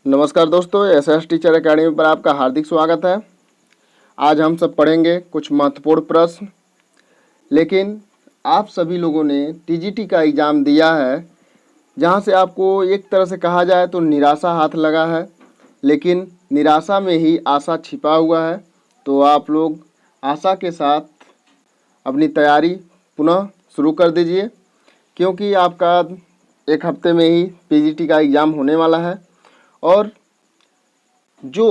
नमस्कार दोस्तों, SS teacher academy पर आपका हार्दिक स्वागत है। आज हम सब पढ़ेंगे कुछ महत्वपूर्ण प्रश्न। लेकिन आप सभी लोगों ने टीजीटी का एग्ज़ाम दिया है, जहां से आपको एक तरह से कहा जाए तो निराशा हाथ लगा है, लेकिन निराशा में ही आशा छिपा हुआ है। तो आप लोग आशा के साथ अपनी तैयारी पुनः शुरू कर दीजिए, क्योंकि आपका एक हफ्ते में ही पीजीटी का एग्ज़ाम होने वाला है। और जो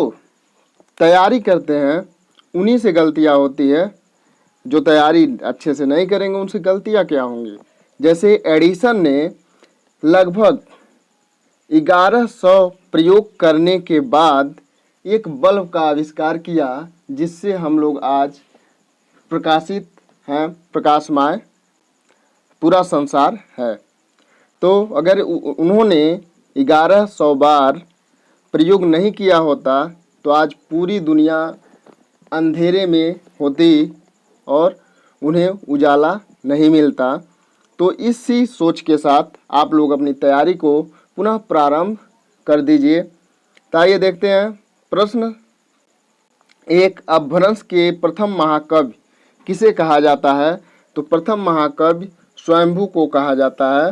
तैयारी करते हैं उन्हीं से गलतियां होती है। जो तैयारी अच्छे से नहीं करेंगे उनसे गलतियां क्या होंगी। जैसे एडिसन ने लगभग 1100 प्रयोग करने के बाद एक बल्ब का आविष्कार किया, जिससे हम लोग आज प्रकाशित हैं, प्रकाशमय पूरा संसार है। तो अगर उन्होंने 1100 बार प्रयोग नहीं किया होता तो आज पूरी दुनिया अंधेरे में होती और उन्हें उजाला नहीं मिलता। तो इसी सोच के साथ आप लोग अपनी तैयारी को पुनः प्रारंभ कर दीजिए। तो आइए देखते हैं प्रश्न एक। अपभ्रंश के प्रथम महाकवि किसे कहा जाता है? तो प्रथम महाकवि स्वयंभू को कहा जाता है।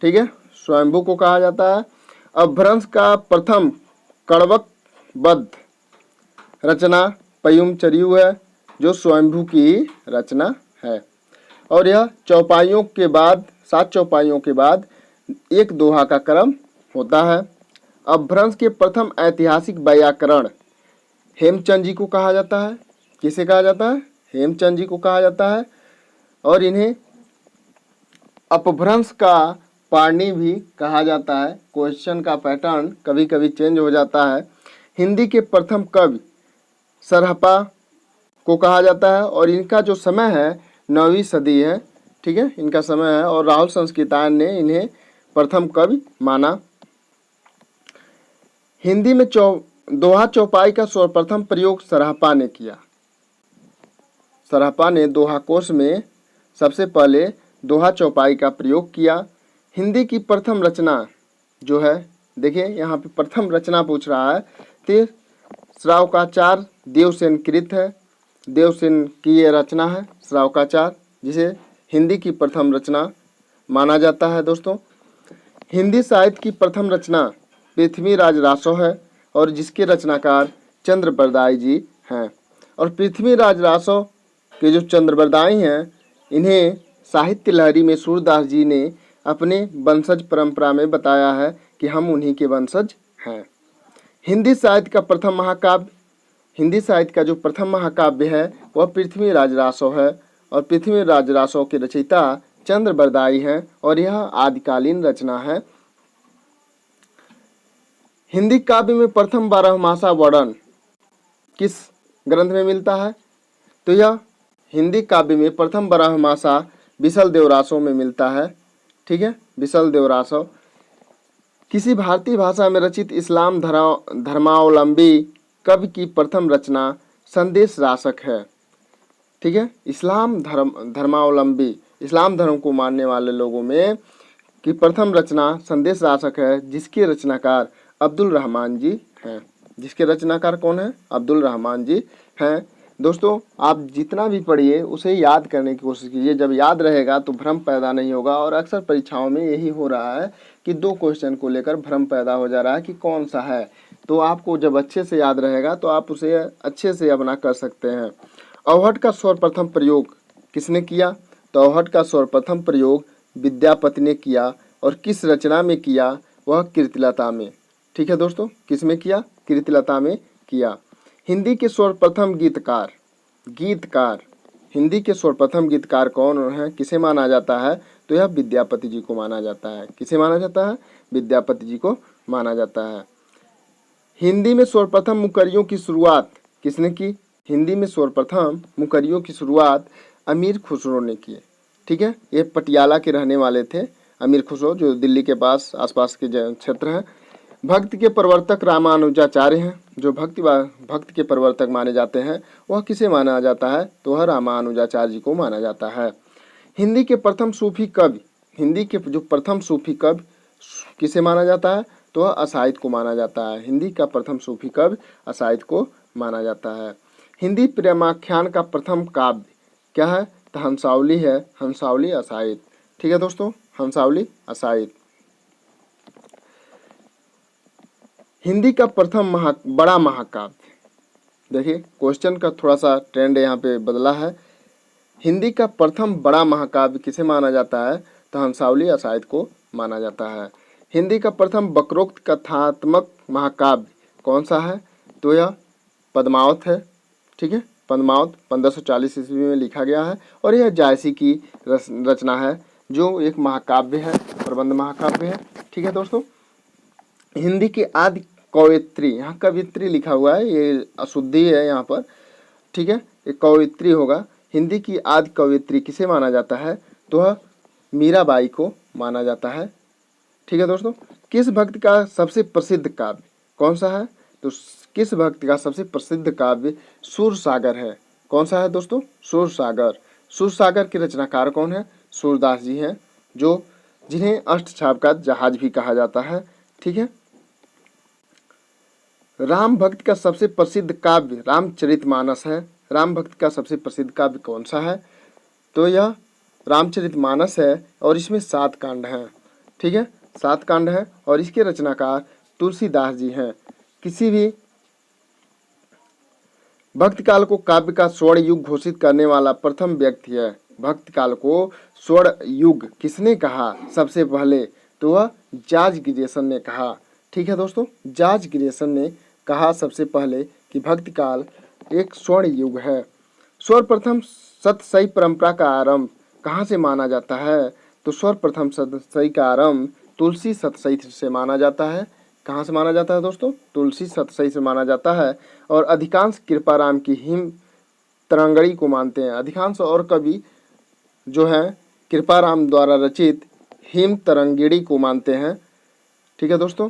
ठीक है, स्वयंभू को कहा जाता है। अपभ्रंश का प्रथम कण्वबद्ध रचना पयुम चरियु है, जो स्वयंभू की रचना है। और यह चौपाइयों के बाद, 7 चौपाइयों के बाद एक दोहा का क्रम होता है। अपभ्रंश के प्रथम ऐतिहासिक व्याकरण हेमचंद जी को कहा जाता है। किसे कहा जाता है? हेमचंद जी को कहा जाता है। और इन्हें अपभ्रंश का पाणि भी कहा जाता है। क्वेश्चन का पैटर्न कभी कभी चेंज हो जाता है। हिंदी के प्रथम कवि सरहपा को कहा जाता है और इनका जो समय है 9वीं सदी है। ठीक है, इनका समय है और राहुल संस्कृतायन ने इन्हें प्रथम कवि माना। हिंदी में दोहा चौपाई का सर्वप्रथम प्रयोग सरहपा ने किया। सरहपा ने दोहा कोश में सबसे पहले दोहा चौपाई का प्रयोग किया। हिंदी की प्रथम रचना जो है, देखिए यहाँ पे प्रथम रचना पूछ रहा है, तो श्रावकाचार देवसेन कृत है। देवसेन की ये रचना है श्रावकाचार, जिसे हिंदी की प्रथम रचना माना जाता है। दोस्तों, हिंदी साहित्य की प्रथम रचना पृथ्वीराज रासो है और जिसके रचनाकार चंद्रबरदाई जी हैं। और पृथ्वीराज रासो के जो चंद्रबरदाई हैं, इन्हें साहित्य लहरी में सूरदास जी ने अपने वंशज परंपरा में बताया है कि हम उन्हीं के वंशज हैं। हिंदी साहित्य का प्रथम महाकाव्य, हिंदी साहित्य का जो प्रथम महाकाव्य है वह पृथ्वीराज रासो है और पृथ्वीराज रासो के रचयिता चंद्रबरदाई हैं और यह आदिकालीन रचना है। हिंदी काव्य में प्रथम बारहमासा वर्णन किस ग्रंथ में मिलता है? तो यह हिंदी काव्य में प्रथम बारहमासा विसल देवरासों में मिलता है। ठीक है, विसल देवरासो किसी भारतीय भाषा में रचित इस्लाम धर्मावलंबी कवि की प्रथम रचना संदेश रासक है। ठीक है, इस्लाम धर्मावलंबी, इस्लाम धर्म को मानने वाले लोगों में की प्रथम रचना संदेश रासक है, जिसके रचनाकार अब्दुल रहमान जी हैं। जिसके रचनाकार कौन है? अब्दुल रहमान जी हैं। दोस्तों, आप जितना भी पढ़िए उसे याद करने की कोशिश कीजिए। जब याद रहेगा तो भ्रम पैदा नहीं होगा। और अक्सर परीक्षाओं में यही हो रहा है कि 2 क्वेश्चन को लेकर भ्रम पैदा हो जा रहा है कि कौन सा है। तो आपको जब अच्छे से याद रहेगा तो आप उसे अच्छे से अपना कर सकते हैं। अवहट का सर्वप्रथम प्रयोग किसने किया? तो अवहट का सर्वप्रथम प्रयोग विद्यापति ने किया। और किस रचना में किया? वह कीर्तिलता में। ठीक है दोस्तों, किस में किया? कीर्तिलता में किया। हिंदी के सर्वप्रथम गीतकार, हिंदी के सर्वप्रथम गीतकार कौन है, किसे माना जाता है? तो यह विद्यापति जी को माना जाता है। किसे माना जाता है? विद्यापति जी को माना जाता है। हिंदी में सर्वप्रथम मुकरियों की शुरुआत किसने की? हिंदी में सर्वप्रथम मुकरियों की शुरुआत अमीर खुसरो ने की। ठीक है, ये पटियाला के रहने वाले थे अमीर खुसरो, जो दिल्ली के पास आसपास के क्षेत्र हैं। भक्ति के प्रवर्तक रामानुजाचार्य हैं। जो भक्ति के प्रवर्तक माने जाते हैं वह किसे माना जाता है? तो वह रामानुजाचार्य जी को माना जाता है। हिंदी के प्रथम सूफी कवि, हिंदी के जो प्रथम सूफी कवि किसे माना जाता है? तो वह अशाइद को माना जाता है। हिंदी का प्रथम सूफी कवि अशाइद को माना जाता है। हिंदी प्रेमाख्यान का प्रथम काव्य क्या है? तो हंसावली है। हंसावली अशाइद। ठीक है दोस्तों, हंसावली अशाइद। हिंदी का प्रथम बड़ा महाकाव्य, देखिए क्वेश्चन का थोड़ा सा ट्रेंड यहाँ पे बदला है। हिंदी का प्रथम बड़ा महाकाव्य किसे माना जाता है? तो हंसावली अशाइद को माना जाता है। हिंदी का प्रथम वक्रोक्त कथात्मक महाकाव्य कौन सा है? तो यह पद्मावत है। ठीक है, पद्मावत 1540 ईस्वी में लिखा गया है और यह जायसी की रचना है, जो एक महाकाव्य है, प्रबंध महाकाव्य है। ठीक है दोस्तों, हिंदी की आदि कवयित्री, यहाँ कवियत्री लिखा हुआ है, ये अशुद्धि है यहाँ पर। ठीक है, ये कवयित्री होगा। हिंदी की आदि कवयित्री किसे माना जाता है? तो वह मीराबाई को माना जाता है। ठीक है दोस्तों, किस भक्त का सबसे प्रसिद्ध काव्य कौन सा है? तो किस भक्त का सबसे प्रसिद्ध काव्य सूरसागर है। कौन सा है दोस्तों? सूरसागर। सूरसागर के रचनाकार कौन है? सूरदास जी हैं, जो जिन्हें अष्टछाप का जहाज भी कहा जाता है। ठीक है, राम भक्त का सबसे प्रसिद्ध काव्य रामचरितमानस है। राम भक्त का सबसे प्रसिद्ध काव्य कौन सा है? तो यह रामचरितमानस है और इसमें 7 कांड हैं। ठीक है, 7 कांड हैं और इसके रचनाकार तुलसीदास जी हैं। किसी भी भक्त काल को काव्य का स्वर्ण युग घोषित करने वाला प्रथम व्यक्ति है। भक्त काल को स्वर्ण युग किसने कहा सबसे पहले? तो वह जॉर्ज ग्रियर्सन ने कहा। ठीक है दोस्तों, जॉर्ज ग्रियर्सन ने कहा सबसे पहले कि भक्ति काल एक स्वर्ण युग है। सर्वप्रथम सतसई परंपरा का आरंभ कहाँ से माना जाता है? तो सर्वप्रथम सतसई का आरंभ तुलसी सतसई से माना जाता है। कहाँ से माना जाता है दोस्तों? तुलसी सतसई से माना जाता है। और अधिकांश कृपाराम की हिम तरंगड़ी को मानते हैं। अधिकांश और कवि जो हैं कृपाराम द्वारा रचित हिम तरंगिणी को मानते हैं। ठीक है दोस्तों,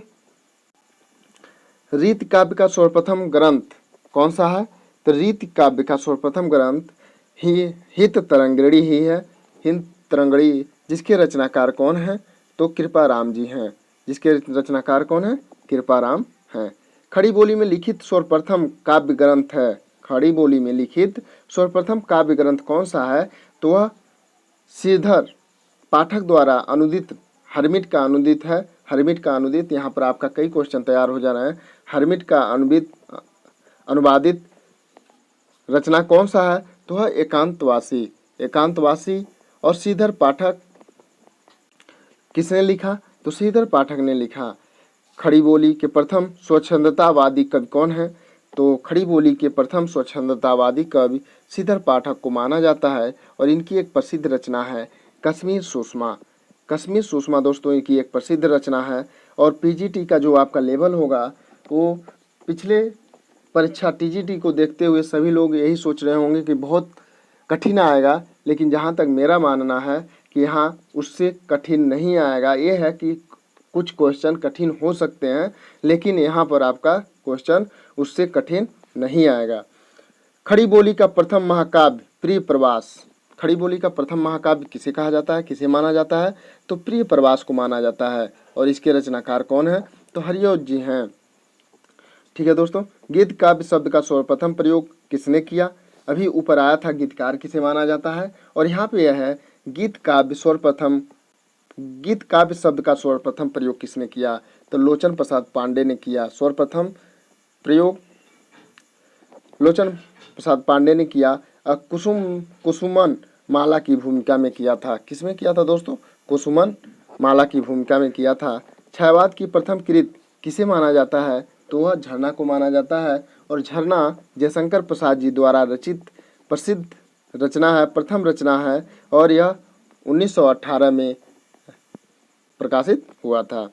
रीति काव्य का सर्वप्रथम ग्रंथ कौन सा है? तो रीति काव्य का सर्वप्रथम ग्रंथ हित तरंगिणी ही है। हित तरंगिणी, जिसके रचनाकार कौन है? तो कृपाराम जी हैं। जिसके रचनाकार कौन है? कृपाराम हैं। खड़ी बोली में लिखित सर्वप्रथम काव्य ग्रंथ है। खड़ी बोली में लिखित सर्वप्रथम काव्य ग्रंथ कौन सा है? तो वह श्रीधर पाठक द्वारा अनुदित हरमिट का अनुदित है। हरमिट का अनुदित, यहाँ पर आपका कई क्वेश्चन तैयार हो जा रहे हैं। हरमिट का अनुवादित रचना कौन सा है? तो वह एकांतवासी। एकांतवासी। और श्रीधर पाठक किसने लिखा? तो श्रीधर पाठक ने लिखा। खड़ी बोली के प्रथम स्वच्छंदतावादी कवि कौन है? तो खड़ी बोली के प्रथम स्वच्छंदतावादी कवि श्रीधर पाठक को माना जाता है और इनकी एक प्रसिद्ध रचना है कश्मीर सुषमा। कश्मीर सुषमा दोस्तों इनकी एक प्रसिद्ध रचना है। और पीजीटी का जो आपका लेवल होगा वो पिछले परीक्षा टीजीटी को देखते हुए सभी लोग यही सोच रहे होंगे कि बहुत कठिन आएगा, लेकिन जहाँ तक मेरा मानना है कि यहाँ उससे कठिन नहीं आएगा। ये है कि कुछ क्वेश्चन कठिन हो सकते हैं, लेकिन यहाँ पर आपका क्वेश्चन उससे कठिन नहीं आएगा। खड़ी बोली का प्रथम महाकाव्य प्रिय प्रवास। खड़ी बोली का प्रथम महाकाव्य किसे कहा जाता है, किसे माना जाता है? तो प्रिय प्रवास को माना जाता है। और इसके रचनाकार कौन है? तो हरिऔध जी हैं। ठीक है दोस्तों, गीत काव्य शब्द का सर्वप्रथम प्रयोग किसने किया? अभी ऊपर आया था गीतकार किसे माना जाता है, और यहाँ पे यह है गीत काव्य सर्वप्रथम, गीत काव्य शब्द का सर्वप्रथम प्रयोग किसने किया? तो लोचन प्रसाद पांडे ने किया। सर्वप्रथम प्रयोग लोचन प्रसाद पांडे ने किया। कुसुमन माला की भूमिका में किया था। किसमें किया था दोस्तों? कुसुमन माला की भूमिका में किया था। छायावाद की प्रथम कृत किसे माना जाता है? तो वह झरना को माना जाता है। और झरना जयशंकर प्रसाद जी द्वारा रचित प्रसिद्ध रचना है, प्रथम रचना है, और यह 1918 में प्रकाशित हुआ था।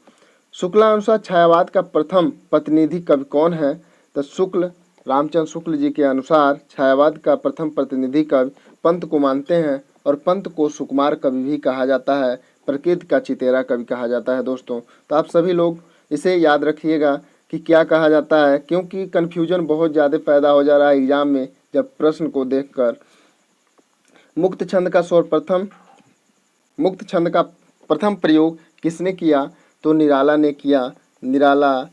शुक्लानुसार छायावाद का प्रथम प्रतिनिधि कवि कौन है? तो शुक्ल रामचंद्र शुक्ल जी के अनुसार छायावाद का प्रथम प्रतिनिधि कवि पंत को मानते हैं। और पंत को सुकुमार कवि भी कहा जाता है, प्रकृति का चितेरा कवि कहा जाता है दोस्तों। तो आप सभी लोग इसे याद रखिएगा कि क्या कहा जाता है, क्योंकि कन्फ्यूजन बहुत ज़्यादा पैदा हो जा रहा है एग्जाम में जब प्रश्न को देखकर। मुक्त छंद का प्रथम प्रयोग किसने किया? तो निराला ने किया। निराला,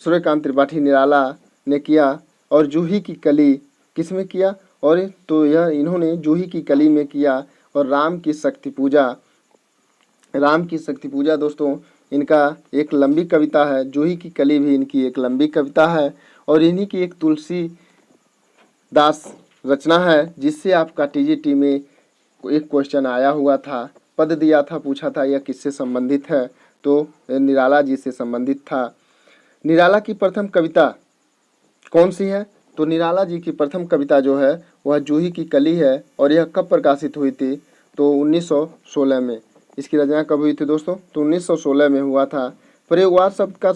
सूर्यकांत त्रिपाठी निराला ने किया, और जूही की कली किस में किया? और तो यह इन्होंने जूही की कली में किया। और राम की शक्ति पूजा दोस्तों इनका एक लंबी कविता है। जूही की कली भी इनकी एक लंबी कविता है, और इन्हीं की एक तुलसी दास रचना है, जिससे आपका टीजीटी में एक क्वेश्चन आया हुआ था, पद दिया था, पूछा था यह किससे संबंधित है, तो निराला जी से संबंधित था। निराला की प्रथम कविता कौन सी है? तो निराला जी की प्रथम कविता जो है वह जूही की कली है, और यह कब प्रकाशित हुई थी? तो 1916 में। इसकी रचना कब हुई थी दोस्तों? तो 1916 में हुआ था। प्रयोगवाद शब्द का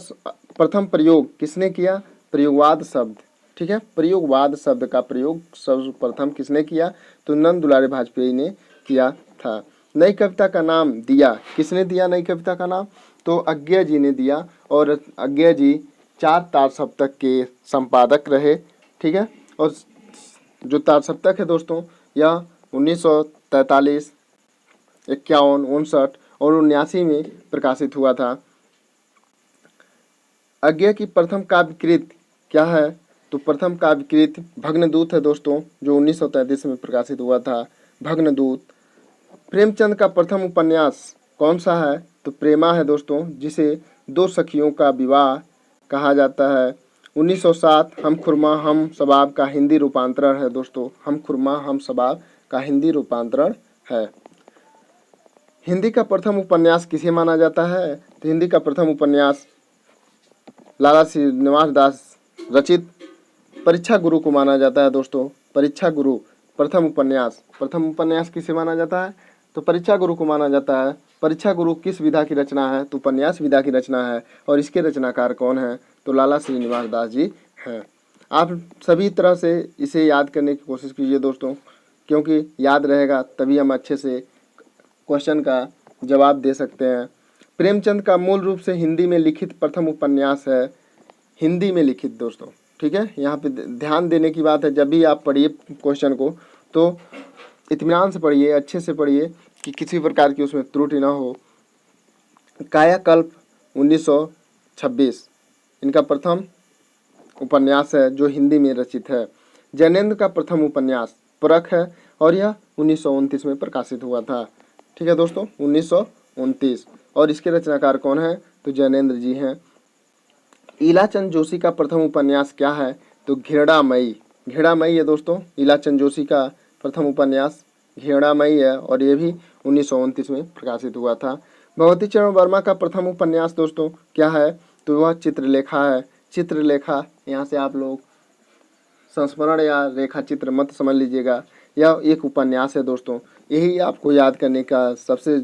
प्रथम प्रयोग किसने किया? प्रयोगवाद शब्द, ठीक है, प्रयोगवाद शब्द का प्रयोग सर्वप्रथम किसने किया? तो नंद दुलारे भाजपेयी ने किया था। नई कविता का नाम दिया किसने दिया? नई कविता का नाम तो अज्ञे जी ने दिया, और अज्ञे जी 4 तार सप्तक के संपादक रहे, ठीक है। और जो तार सप्तक है दोस्तों यह 1943, 51, 59 और 79 में प्रकाशित हुआ था। अज्ञे की प्रथम काव्यकृत क्या है? तो प्रथम काव्यकृत भग्नदूत है दोस्तों, जो 1933 में प्रकाशित हुआ था, भग्नदूत। प्रेमचंद का प्रथम उपन्यास कौन सा है? तो प्रेमा है दोस्तों, जिसे दो सखियों का विवाह कहा जाता है। 1907 हम खुरमा हम सबाब का हिंदी रूपांतरण है दोस्तों, हम खुरमा हम सबाब का हिंदी रूपांतरण है। हिंदी का प्रथम उपन्यास किसे माना जाता है? तो हिंदी का प्रथम उपन्यास लाला श्रीनिवास दास रचित परीक्षा गुरु को माना जाता है दोस्तों। परीक्षा गुरु प्रथम उपन्यास किसे माना जाता है? तो परीक्षा गुरु को माना जाता है। परीक्षा गुरु किस विधा की रचना है? तो उपन्यास विधा की रचना है, और इसके रचनाकार कौन है? तो लाला श्रीनिवास दास जी हैं। आप सभी तरह से इसे याद करने की कोशिश कीजिए दोस्तों, क्योंकि याद रहेगा तभी हम अच्छे से क्वेश्चन का जवाब दे सकते हैं। प्रेमचंद का मूल रूप से हिंदी में लिखित प्रथम उपन्यास है, हिंदी में लिखित दोस्तों, ठीक है। यहाँ पे ध्यान देने की बात है, जब भी आप पढ़िए क्वेश्चन को तो इत्मीनान से पढ़िए, अच्छे से पढ़िए कि किसी प्रकार की उसमें त्रुटि ना हो। कायाकल्प 1926 इनका प्रथम उपन्यास है, जो हिंदी में रचित है। जैनेन्द्र का प्रथम उपन्यास परख है, और यह 1929 में प्रकाशित हुआ था, ठीक है दोस्तों, 1929। और इसके रचनाकार कौन है? तो जैनेन्द्र जी हैं। इलाचंद जोशी का प्रथम उपन्यास क्या है? तो घेड़ामयी है दोस्तों। इलाचंद जोशी का प्रथम उपन्यास घेड़ामयी है, और ये भी 1929 में प्रकाशित हुआ था। भगवती चरण वर्मा का प्रथम उपन्यास दोस्तों क्या है? तो वह चित्रलेखा है। चित्रलेखा, यहाँ से आप लोग संस्मरण या रेखा चित्र मत समझ लीजिएगा, यह एक उपन्यास है दोस्तों। यही आपको याद करने का सबसे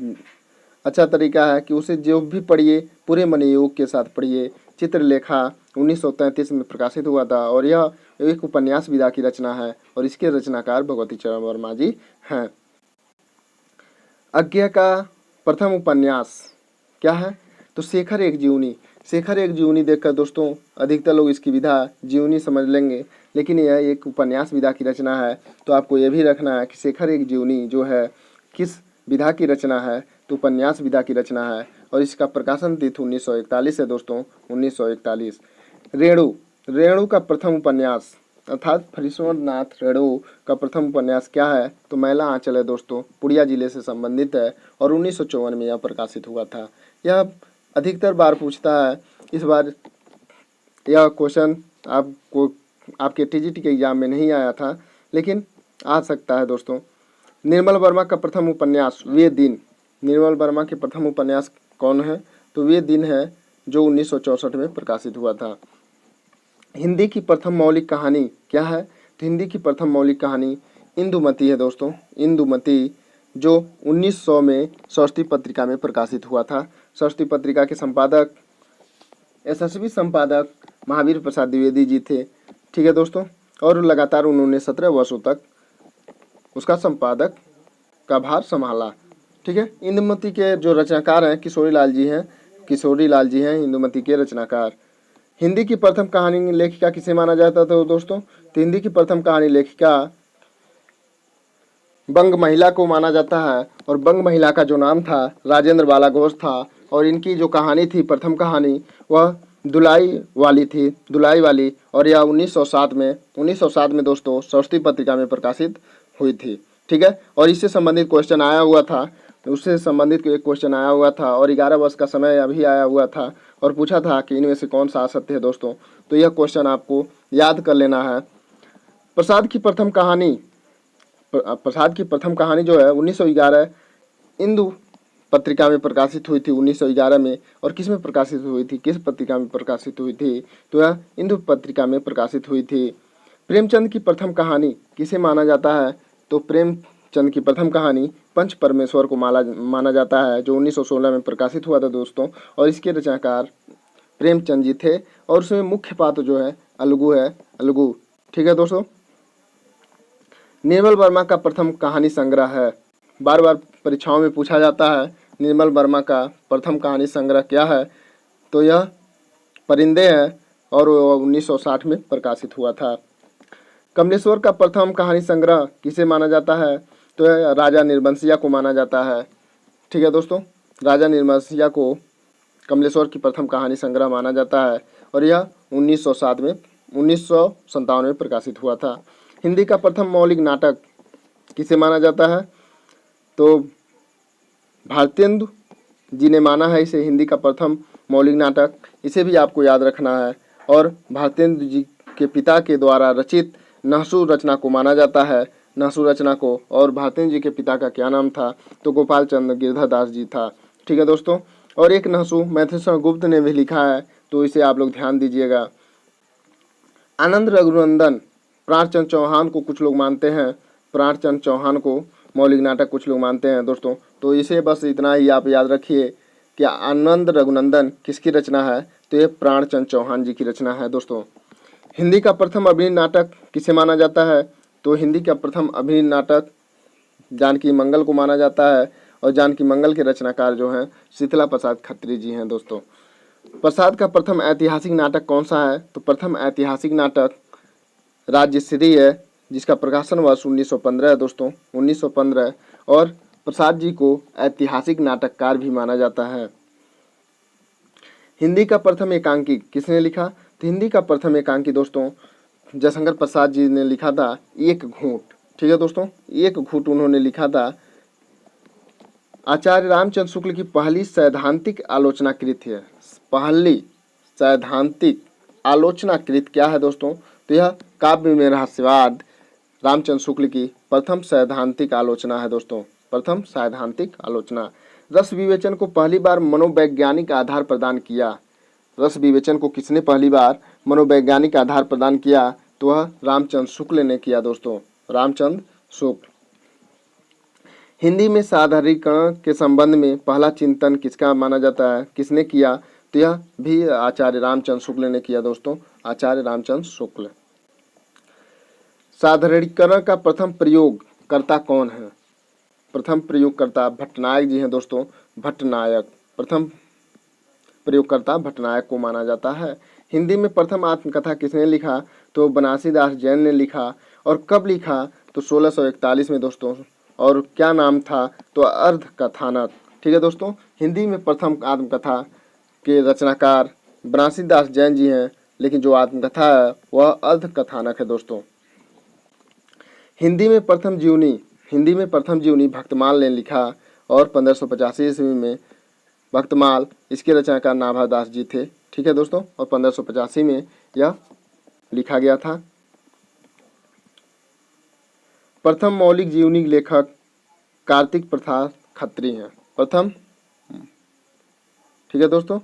अच्छा तरीका है कि उसे जो भी पढ़िए पूरे मनोयोग के साथ पढ़िए। चित्रलेखा 1933 में प्रकाशित हुआ था, और यह एक उपन्यास विधा की रचना है, और इसके रचनाकार भगवती चरण वर्मा जी हैं। अज्ञे का प्रथम उपन्यास क्या है? तो शेखर एक जीवनी। शेखर एक जीवनी देखकर दोस्तों अधिकतर लोग इसकी विधा जीवनी समझ लेंगे, लेकिन यह एक उपन्यास विधा की रचना है। तो आपको यह भी रखना है कि शेखर एक जीवनी जो है किस विधा की रचना है? तो उपन्यास विधा की रचना है, और इसका प्रकाशन तिथि 1941 है दोस्तों, 1941। रेणु का प्रथम उपन्यास अर्थात फरीश्वरनाथ रेणु का प्रथम उपन्यास क्या है? तो मैला आंचल है दोस्तों, पुड़िया जिले से संबंधित है, और 1954 में यह प्रकाशित हुआ था। यह अधिकतर बार पूछता है, इस बार यह क्वेश्चन आपको आपके टीजीटी के एग्जाम में नहीं आया था, लेकिन आ सकता है दोस्तों। निर्मल वर्मा का प्रथम उपन्यास वे दिन। निर्मल वर्मा के प्रथम उपन्यास कौन है? तो वे दिन है, जो 1964 में प्रकाशित हुआ था। हिंदी की प्रथम मौलिक कहानी क्या है? तो हिंदी की प्रथम मौलिक कहानी इंदुमती है दोस्तों। इंदुमती जो 1900 में सरस्वती पत्रिका में प्रकाशित हुआ था। सरस्वती पत्रिका के संपादक यशस्वी संपादक महावीर प्रसाद द्विवेदी जी थे, ठीक है दोस्तों, और लगातार उन्होंने 17 वर्षों तक उसका संपादक का भार संभाला, ठीक है। इंदुमती के जो रचनाकार हैं किशोरी लाल जी हैं इंदुमती के रचनाकार। हिंदी की प्रथम कहानी लेखिका किसे माना जाता था दोस्तों? तो हिंदी की प्रथम कहानी लेखिका बंग महिला को माना जाता है, और बंग महिला का जो नाम था राजेंद्र बाला घोष था, और इनकी जो कहानी थी, प्रथम कहानी, वह दुलाई वाली थी, दुलाई वाली। और यह 1907 में दोस्तों सरस्वती पत्रिका में प्रकाशित हुई थी। ठीक है, और इससे संबंधित क्वेश्चन आया हुआ था, उससे संबंधित एक क्वेश्चन आया हुआ था और 11 वर्ष का समय अभी आया हुआ था और पूछा था कि इनमें से कौन सा असत्य है दोस्तों। तो यह क्वेश्चन आपको याद कर लेना है। प्रसाद की प्रथम कहानी जो है 1911 इंदु पत्रिका में प्रकाशित हुई थी 1911 में। और किस में प्रकाशित हुई थी, किस पत्रिका में प्रकाशित हुई थी, तो यह इंदु पत्रिका में प्रकाशित हुई थी। प्रेमचंद की प्रथम कहानी किसे माना जाता है, तो प्रेमचंद की प्रथम कहानी पंच परमेश्वर को माना जाता है, जो 1916 में प्रकाशित हुआ था दोस्तों। और इसके रचनाकार प्रेमचंद जी थे और उसमें मुख्य पात्र जो है अलगू है, अलगू। ठीक है दोस्तों। निर्मल वर्मा का प्रथम कहानी संग्रह है, बार बार परीक्षाओं में पूछा जाता है निर्मल वर्मा का प्रथम कहानी संग्रह क्या है, तो यह परिंदे है और 1960 में प्रकाशित हुआ था। कमलेश्वर का प्रथम कहानी संग्रह किसे माना जाता है, तो यह राजा निर्बंसिया को माना जाता है। ठीक है दोस्तों, राजा निर्बंसिया को कमलेश्वर की प्रथम कहानी संग्रह माना जाता है और यह 1957 में प्रकाशित हुआ था। हिंदी का प्रथम मौलिक नाटक किसे माना जाता है, तो भारतेंदु जी ने माना है इसे हिंदी का प्रथम मौलिक नाटक। इसे भी आपको याद रखना है। और भारतेंदु जी के पिता के द्वारा रचित नहसू रचना को माना जाता है, नहसू रचना को। और भारतेंदु जी के पिता का क्या नाम था, तो गोपाल चंद्र गिरधर दास जी था। ठीक है दोस्तों। और एक नहसू मैथिली गुप्त ने भी लिखा है, तो इसे आप लोग ध्यान दीजिएगा। आनंद रघुनंदन प्राणचंद चौहान को कुछ लोग मानते हैं, प्राणचंद चौहान को मौलिक नाटक कुछ लोग मानते हैं दोस्तों। तो इसे बस इतना ही आप याद रखिए कि आनंद रघुनंदन किसकी रचना है, तो ये प्राणचंद चौहान जी की रचना है दोस्तों। हिंदी का प्रथम अभिनय नाटक किसे माना जाता है, तो हिंदी का प्रथम अभिनय नाटक जानकी मंगल को माना जाता है। और जानकी मंगल के रचनाकार जो हैं शीतला प्रसाद खत्री जी हैं दोस्तों। प्रसाद का प्रथम ऐतिहासिक नाटक कौन सा है, तो प्रथम ऐतिहासिक नाटक राज्यश्री है, जिसका प्रकाशन वर्ष 1915 है दोस्तों, 1915। और प्रसाद जी को ऐतिहासिक नाटककार भी माना जाता है। हिंदी का प्रथम एकांकी किसने लिखा, तो हिंदी का प्रथम एकांकी दोस्तों जयशंकर प्रसाद जी ने लिखा था, एक घूंट। ठीक है दोस्तों, एक घूंट उन्होंने लिखा था। आचार्य रामचंद्र शुक्ल की पहली सैद्धांतिक आलोचनाकृत है, पहली सैद्धांतिक आलोचनाकृत क्या है दोस्तों, तो यह काव्य में रहस्यवाद रामचंद्र शुक्ल की प्रथम सैद्धांतिक आलोचना है दोस्तों, प्रथम सैद्धांतिक आलोचना। रस विवेचन को पहली बार मनोवैज्ञानिक आधार प्रदान किया, रस विवेचन को किसने पहली बार मनोवैज्ञानिक आधार प्रदान किया, तो वह रामचंद्र शुक्ल ने किया दोस्तों, रामचंद्र शुक्ल। हिंदी में साधारणीकरण के संबंध में पहला चिंतन किसका माना जाता है, किसने किया, तो यह भी आचार्य रामचंद्र शुक्ल ने किया दोस्तों, आचार्य रामचंद्र शुक्ल। साधारणीकरण का प्रथम प्रयोगकर्ता कौन है, प्रथम प्रयोगकर्ता भट्टनायक जी हैं दोस्तों, भट्टनायक, प्रथम प्रयोगकर्ता भट्टनायक को माना जाता है। हिंदी में प्रथम आत्मकथा किसने लिखा, तो बनारसीदास जैन ने लिखा। और कब लिखा, तो 1641 में दोस्तों। और क्या नाम था, तो अर्ध कथानक। ठीक है दोस्तों, हिंदी में प्रथम आत्मकथा के रचनाकार बनारसीदास जैन जी हैं, लेकिन जो आत्मकथा है वह अर्ध कथानक है दोस्तों। हिंदी में प्रथम जीवनी भक्तमाल ने लिखा। और 1585 ईस्वी में भक्तमाल, इसके रचनाकार नाभादास जी थे। ठीक है दोस्तों, और 1585 में यह लिखा गया था। प्रथम मौलिक जीवनी लेखक कार्तिक प्रसाद खत्री हैं, प्रथम। ठीक है दोस्तों,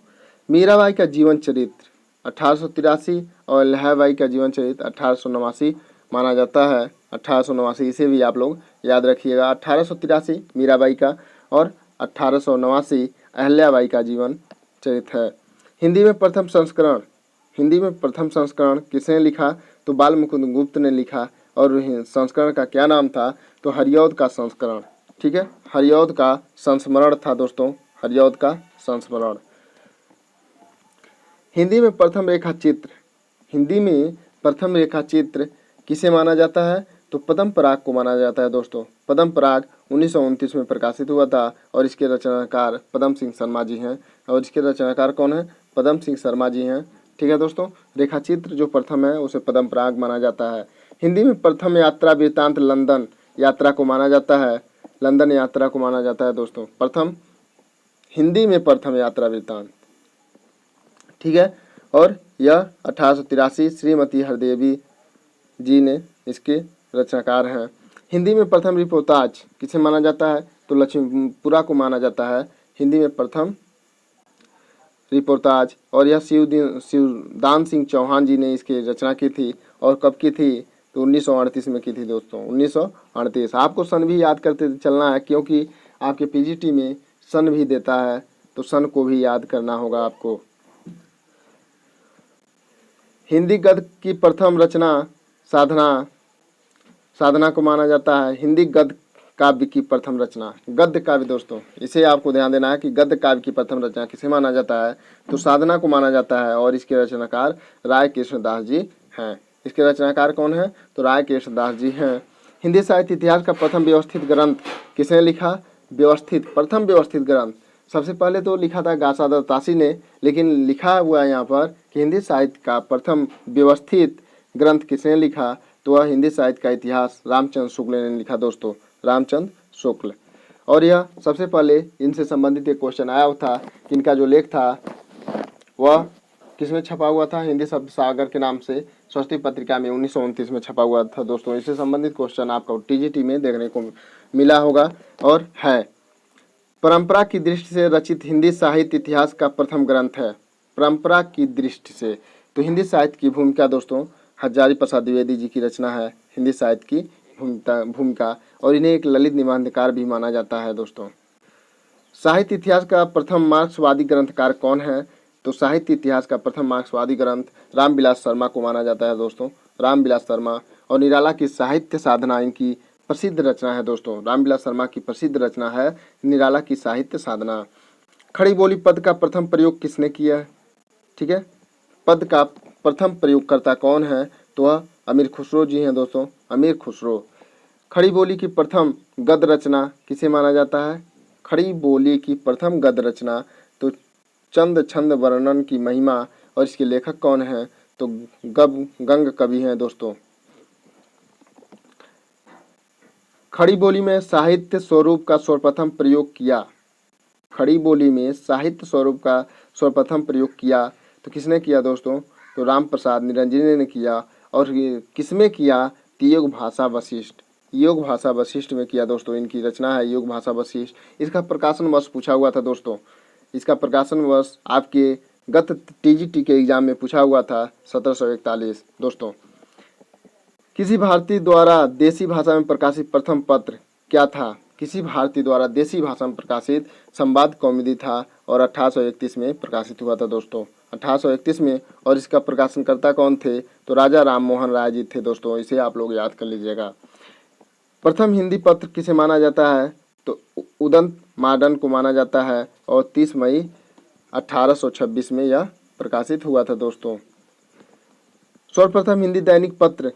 मीराबाई का जीवन चरित्र 1883 और लहरबाई का जीवन चरित्र 1889 माना जाता है, 1889। इसे भी आप लोग याद रखिएगा। 1883 मीराबाई का और 1889 अहल्याबाई का जीवन चरित्र है। हिंदी में प्रथम संस्करण किसने लिखा, तो बाल मुकुंद गुप्त ने लिखा। और संस्करण का क्या नाम था, तो हरिऔध का संस्करण। ठीक है, हरिऔध का संस्मरण था दोस्तों, हरिऔध का संस्मरण। हिंदी में प्रथम रेखाचित्र किसे माना जाता है, तो पद्म पराग को माना जाता है दोस्तों। पद्म पराग 1929 में प्रकाशित हुआ था और इसके रचनाकार पद्म सिंह शर्मा जी हैं। और इसके रचनाकार कौन है? पद्म सिंह शर्मा जी हैं। ठीक है दोस्तों। रेखाचित्र जो प्रथम है उसे पद्म पराग माना जाता है। हिंदी में प्रथम यात्रा वृत्तांत लंदन यात्रा को माना जाता है। लंदन यात्रा को माना जाता है दोस्तों प्रथम, हिंदी में प्रथम यात्रा वृत्तांत। ठीक है। और यह 1883 श्रीमती हरदेवी जी ने इसके रचनाकार हैं। हिंदी में प्रथम रिपोर्टाज किसे माना जाता है? तो लक्ष्मीपुरा को माना जाता है हिंदी में प्रथम रिपोर्टाज। और यह शिवदान सिंह चौहान जी ने इसकी रचना की थी। और कब की थी? तो 1938 में की थी दोस्तों, 1938। आपको सन भी याद करते चलना है क्योंकि आपके पीजीटी में सन भी देता है, तो सन को भी याद करना होगा आपको। हिंदी गद्य की प्रथम रचना साधना को माना जाता है। हिंदी गद्य काव्य की प्रथम रचना, गद्य काव्य दोस्तों, इसे आपको ध्यान देना है कि गद्य काव्य की प्रथम रचना किसे माना जाता है? तो साधना को माना जाता है। और इसके रचनाकार राय कृष्णदास जी हैं। इसके रचनाकार कौन है? तो राय कृष्णदास जी हैं। हिंदी साहित्य इतिहास का प्रथम व्यवस्थित ग्रंथ किसने लिखा? प्रथम व्यवस्थित ग्रंथ सबसे पहले तो लिखा था गासादर तासी ने, लेकिन लिखा हुआ है यहाँ पर कि हिंदी साहित्य का प्रथम व्यवस्थित ग्रंथ किसने लिखा? तो वह हिंदी साहित्य का इतिहास रामचंद्र शुक्ल ने लिखा दोस्तों, रामचंद्र शुक्ल। और यह सबसे पहले इनसे संबंधित एक क्वेश्चन आया था कि इनका जो लेख था वह किसमें छपा हुआ था? हिंदी शब्द सागर के नाम से स्वस्ति पत्रिका में 1929 में छपा हुआ था दोस्तों। इससे संबंधित क्वेश्चन आपको टीजीटी में देखने को मिला होगा। और है परंपरा की दृष्टि से रचित हिंदी साहित्य इतिहास का प्रथम ग्रंथ है। परंपरा की दृष्टि से तो हिंदी साहित्य की भूमिका दोस्तों हजारी प्रसाद द्विवेदी जी की रचना है हिंदी साहित्य की भूमिका। और इन्हें एक ललित निबंधकार भी माना जाता है दोस्तों। साहित्य इतिहास का प्रथम मार्क्सवादी ग्रंथकार कौन है? तो साहित्य इतिहास का प्रथम मार्क्सवादी ग्रंथ रामविलास शर्मा को माना जाता है दोस्तों, रामविलास शर्मा। और निराला की साहित्य साधना इनकी प्रसिद्ध रचना है दोस्तों। रामविलास शर्मा की प्रसिद्ध रचना है निराला की साहित्य साधना। खड़ी बोली पद का प्रथम प्रयोग किसने किया? ठीक है, पद का प्रथम प्रयोगकर्ता कौन है? तो वह अमीर खुसरो जी हैं दोस्तों, अमीर खुसरो। खड़ी बोली की प्रथम गद्य रचना किसे माना जाता है? खड़ी बोली की प्रथम गद्य रचना तो चंद छंद वर्णन की महिमा। और इसके लेखक कौन हैं? तो गंग कवि हैं दोस्तों। खड़ी बोली में साहित्य स्वरूप का सर्वप्रथम प्रयोग किया। खड़ी बोली में साहित्य स्वरूप का सर्वप्रथम प्रयोग किया तो किसने किया दोस्तों? तो राम प्रसाद निरंजनी ने किया। और किसमें किया? योग भाषा वशिष्ठ, योग भाषा वशिष्ठ में किया दोस्तों। इनकी रचना है योग भाषा वशिष्ठ। इसका प्रकाशन वर्ष पूछा हुआ था दोस्तों। इसका प्रकाशन वर्ष आपके गत टीजीटी के एग्जाम में पूछा हुआ था 1741 दोस्तों। किसी भारतीय द्वारा देसी भाषा में प्रकाशित प्रथम पत्र क्या था? किसी भारतीय द्वारा देसी भाषा में प्रकाशित संवाद कौमुदी था और 1831 में प्रकाशित हुआ था दोस्तों, 1831 में। और इसका प्रकाशनकर्ता कौन थे? तो राजा राम मोहन राय जी थे दोस्तों। इसे आप लोग याद कर लीजिएगा। प्रथम हिंदी पत्र किसे माना जाता है? तो उदंत मॉडर्न को माना जाता है। और 30 मई 1826 में यह प्रकाशित हुआ था दोस्तों। सर्वप्रथम हिंदी दैनिक पत्र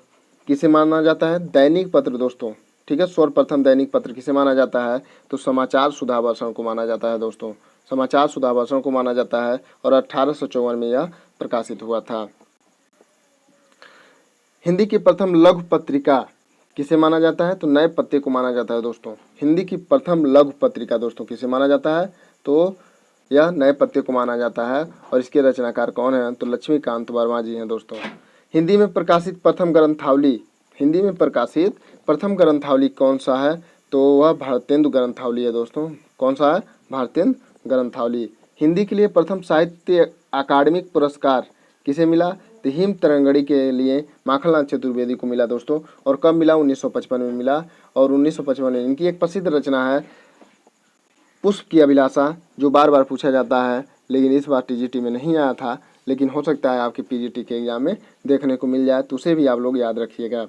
किसे माना जाता है? दैनिक पत्र दोस्तों, ठीक है। सर्वप्रथम दैनिक पत्र किसे माना जाता है? तो समाचार सुधावर्षण को माना जाता है दोस्तों, समाचार सुधावर्षण को माना जाता है। और 1854 में यह प्रकाशित हुआ था। हिंदी की प्रथम लघु पत्रिका किसे माना जाता है? तो नए पत्ते को माना जाता है दोस्तों। हिंदी की प्रथम लघु पत्रिका दोस्तों किसे माना जाता है? तो यह नए पत्ते को माना जाता है। और इसके रचनाकार कौन है? तो लक्ष्मीकांत वर्मा जी हैं दोस्तों। हिंदी में प्रकाशित प्रथम ग्रंथावली, हिंदी में प्रकाशित प्रथम ग्रंथावली कौन सा है? तो वह भारतेंदु ग्रंथावली है दोस्तों। कौन सा है? भारतेंदु ग्रंथावली। हिंदी के लिए प्रथम साहित्य अकादमिक पुरस्कार किसे मिला? तो हिम तरंगड़ी के लिए माखनलाल चतुर्वेदी को मिला दोस्तों। और कब मिला? 1955 में मिला। और 1955 में इनकी एक प्रसिद्ध रचना है पुष्प की अभिलाषा, जो बार बार पूछा जाता है, लेकिन इस बार टीजीटी में नहीं आया था, लेकिन हो सकता है आपके पीजीटी के एग्जाम में देखने को मिल जाए, तो उसे भी आप लोग याद रखिएगा।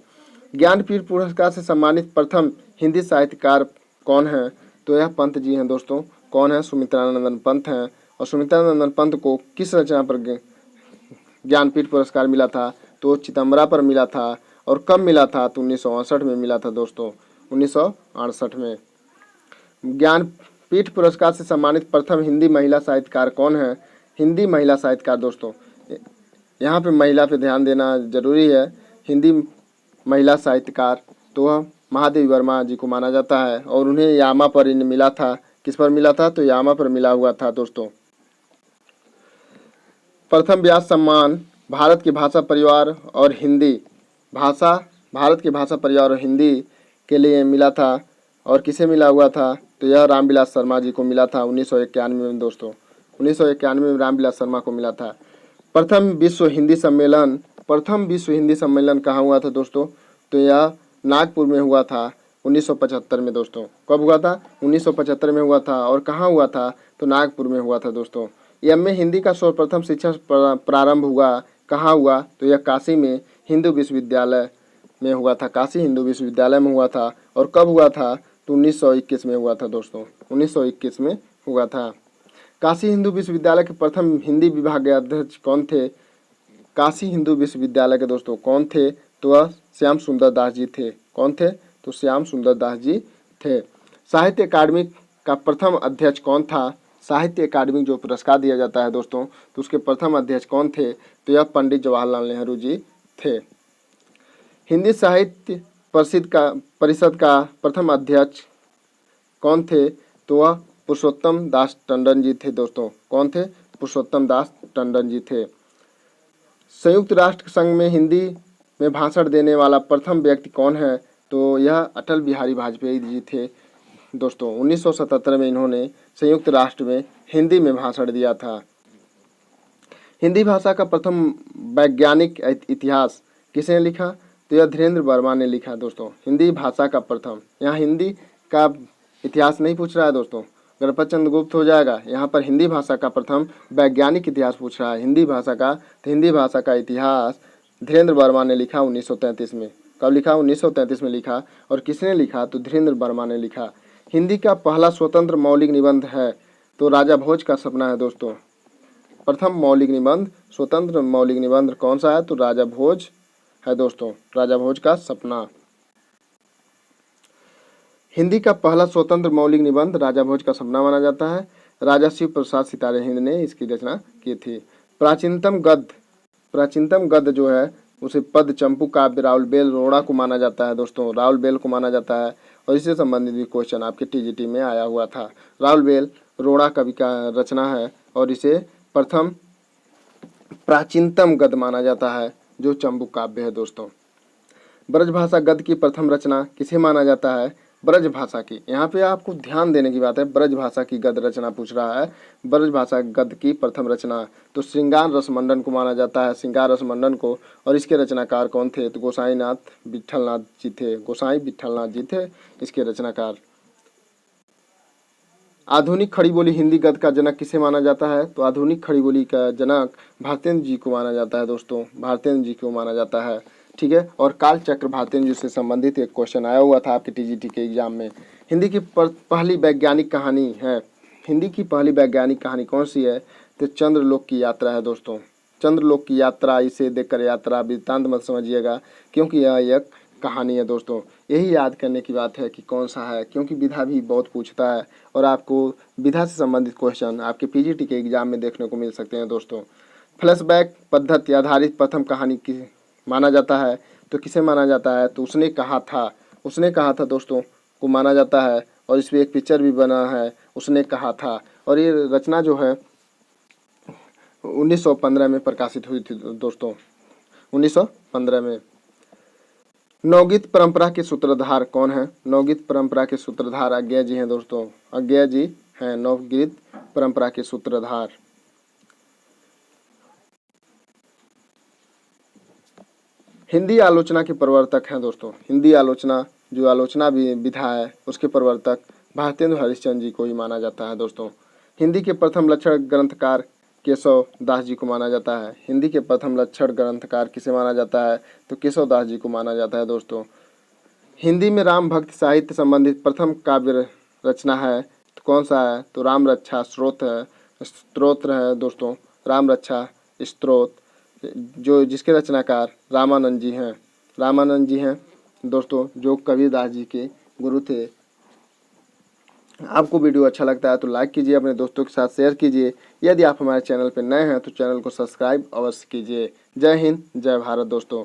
ज्ञानपीठ पुरस्कार से सम्मानित प्रथम हिंदी साहित्यकार कौन है? तो यह पंत जी हैं दोस्तों। कौन है? सुमित्रानंदन पंत हैं। और सुमित्रानंदन पंत को किस रचना पर ज्ञानपीठ पुरस्कार मिला था? तो चितंबरा पर मिला था। और कब मिला था? तो 1968 में मिला था दोस्तों, 1968 में। ज्ञानपीठ पुरस्कार से सम्मानित प्रथम हिंदी महिला साहित्यकार कौन है? हिंदी महिला साहित्यकार दोस्तों, यहाँ पे महिला पे ध्यान देना जरूरी है। हिंदी महिला साहित्यकार तो वह महादेवी वर्मा जी को माना जाता है और उन्हें यामा पर इन्हें मिला था। किस पर मिला था? तो यामा पर मिला हुआ था दोस्तों। प्रथम व्यास सम्मान भारत की भाषा परिवार और हिंदी भाषा भारत की भाषा परिवार और हिंदी के लिए मिला था और किसे मिला हुआ था? तो यह रामविलास शर्मा जी को मिला था 1991 में दोस्तों। 1991 में रामविलास शर्मा को मिला था। प्रथम विश्व हिंदी सम्मेलन कहाँ हुआ था दोस्तों? तो यह नागपुर में हुआ था 1975 में दोस्तों। कब हुआ था? 1975 में हुआ था। और कहाँ हुआ था? तो नागपुर में हुआ था दोस्तों। एमए हिंदी का सर्वप्रथम शिक्षण प्रारंभ हुआ कहाँ हुआ? तो यह काशी में हिंदू विश्वविद्यालय में हुआ था। काशी हिंदू विश्वविद्यालय में हुआ था। और कब हुआ था? तो 1921 में हुआ था दोस्तों। 1921 में हुआ था। काशी हिंदू विश्वविद्यालय के प्रथम हिंदी विभाग के अध्यक्ष कौन थे? काशी हिंदू विश्वविद्यालय के दोस्तों कौन थे? तो वह श्याम सुंदर दास जी थे। कौन थे? तो श्याम सुंदर दास जी थे। साहित्य अकादमी का प्रथम अध्यक्ष कौन था? साहित्य अकादमी जो पुरस्कार दिया जाता है दोस्तों, तो उसके प्रथम अध्यक्ष कौन थे? तो यह पंडित जवाहरलाल नेहरू जी थे। हिंदी साहित्य परिषद का प्रथम अध्यक्ष कौन थे? तो वह पुरुषोत्तम दास टंडन जी थे दोस्तों। कौन थे? पुरुषोत्तम दास टंडन जी थे। संयुक्त राष्ट्र संघ में हिंदी में भाषण देने वाला प्रथम व्यक्ति कौन है? तो यह अटल बिहारी वाजपेयी जी थे दोस्तों। 1977 में इन्होंने संयुक्त राष्ट्र में हिंदी में भाषण दिया था। हिंदी भाषा का प्रथम वैज्ञानिक इतिहास किसने लिखा? तो यह धीरेन्द्र वर्मा ने लिखा दोस्तों। हिंदी भाषा का प्रथम, यहाँ हिंदी का इतिहास नहीं पूछ रहा है दोस्तों, गणपत चंद्र गुप्त हो जाएगा। यहाँ पर हिंदी भाषा का प्रथम वैज्ञानिक इतिहास पूछ रहा है हिंदी भाषा का। तो हिंदी भाषा का इतिहास धीरेन्द्र वर्मा ने लिखा 1933 में। कब लिखा? 1933 में लिखा। और किसने लिखा? तो धीरेन्द्र वर्मा ने लिखा। हिंदी का पहला स्वतंत्र मौलिक निबंध है तो राजा भोज का सपना है दोस्तों। प्रथम मौलिक निबंध, स्वतंत्र मौलिक निबंध कौन सा है? तो राजा भोज है दोस्तों, राजा भोज का सपना। हिंदी का पहला स्वतंत्र मौलिक निबंध राजा भोज का सपना माना जाता है। राजा शिव प्रसाद सितारे हिंद ने इसकी रचना की थी। प्राचीनतम गद्य जो है उसे पद चंपू काव्य राउल बेल रोड़ा को माना जाता है दोस्तों। राउल बेल को माना जाता है और इससे संबंधित भी क्वेश्चन आपके टीजीटी में आया हुआ था। राउल बेल रोड़ा कवि का रचना है और इसे प्रथम प्राचीनतम गद्य माना जाता है जो चंपू काव्य है दोस्तों। ब्रजभाषा गद्य की प्रथम रचना किसे माना जाता है? ब्रजभाषा की। यहाँ पे आपको ध्यान देने की बात है, ब्रजभाषा की गद्य रचना पूछ रहा है। ब्रजभाषा गद्य की प्रथम रचना तो श्रृंगार रस मंडन को माना जाता है, श्रृंगार रस मंडन को। और इसके रचनाकार कौन थे? तो गोसाईनाथ विठलनाथ जी थे, गोसाई विठलनाथ जी थे इसके रचनाकार। आधुनिक खड़ी बोली हिंदी गद्य का जनक किसे माना जाता है? तो आधुनिक खड़ी बोली का जनक भारतेंद्र जी को माना जाता है दोस्तों, भारतेंद्र जी को माना जाता है। ठीक है। और कालचक्र भारतेंद्र जी से संबंधित एक क्वेश्चन आया हुआ था आपके टीजीटी के एग्जाम में। हिंदी की पहली वैज्ञानिक कहानी है, हिंदी की पहली वैज्ञानिक कहानी कौन सी है? तो चंद्रलोक की यात्रा है दोस्तों। चंद्रलोक की यात्रा, इसे देखकर यात्रा वृत्तांत मत समझिएगा क्योंकि यह एक कहानी है दोस्तों। यही याद करने की बात है कि कौन सा है, क्योंकि विधा भी बहुत पूछता है और आपको विधा से संबंधित क्वेश्चन आपके पीजीटी के एग्जाम में देखने को मिल सकते हैं दोस्तों। फ्लैशबैक पद्धति आधारित प्रथम कहानी की माना जाता है तो किसे माना जाता है? तो उसने कहा था दोस्तों को माना जाता है और इस पर एक पिक्चर भी बना है, उसने कहा था। और ये रचना जो है 1915 में प्रकाशित हुई थी दोस्तों, 1915 में। नवगीत परंपरा के सूत्रधार कौन है? नवगीत परंपरा के सूत्रधार अज्ञेय जी हैं दोस्तों, अज्ञेय जी हैं नवगीत परंपरा के सूत्रधार। हिंदी आलोचना के प्रवर्तक हैं दोस्तों, हिंदी आलोचना जो आलोचना विधा है उसके प्रवर्तक भारतेंद्र हरिश्चंद्र जी को ही माना जाता है दोस्तों। हिंदी के प्रथम लक्षण ग्रंथकार केशव दास जी को माना जाता है। हिंदी के प्रथम लक्षण ग्रंथकार किसे माना जाता है? तो केशव दास जी को माना जाता है दोस्तों। हिंदी में राम भक्ति साहित्य संबंधित प्रथम काव्य रचना है तो कौन सा है? तो राम रक्षा स्तोत्र है दोस्तों, राम रक्षा स्तोत्र जो जिसके रचनाकार रामानंद जी हैं, रामानंद जी हैं दोस्तों, जो कबीरदास जी के गुरु थे। आपको वीडियो अच्छा लगता है तो लाइक कीजिए, अपने दोस्तों के साथ शेयर कीजिए। यदि आप हमारे चैनल पर नए हैं तो चैनल को सब्सक्राइब अवश्य कीजिए। जय हिंद, जय भारत दोस्तों।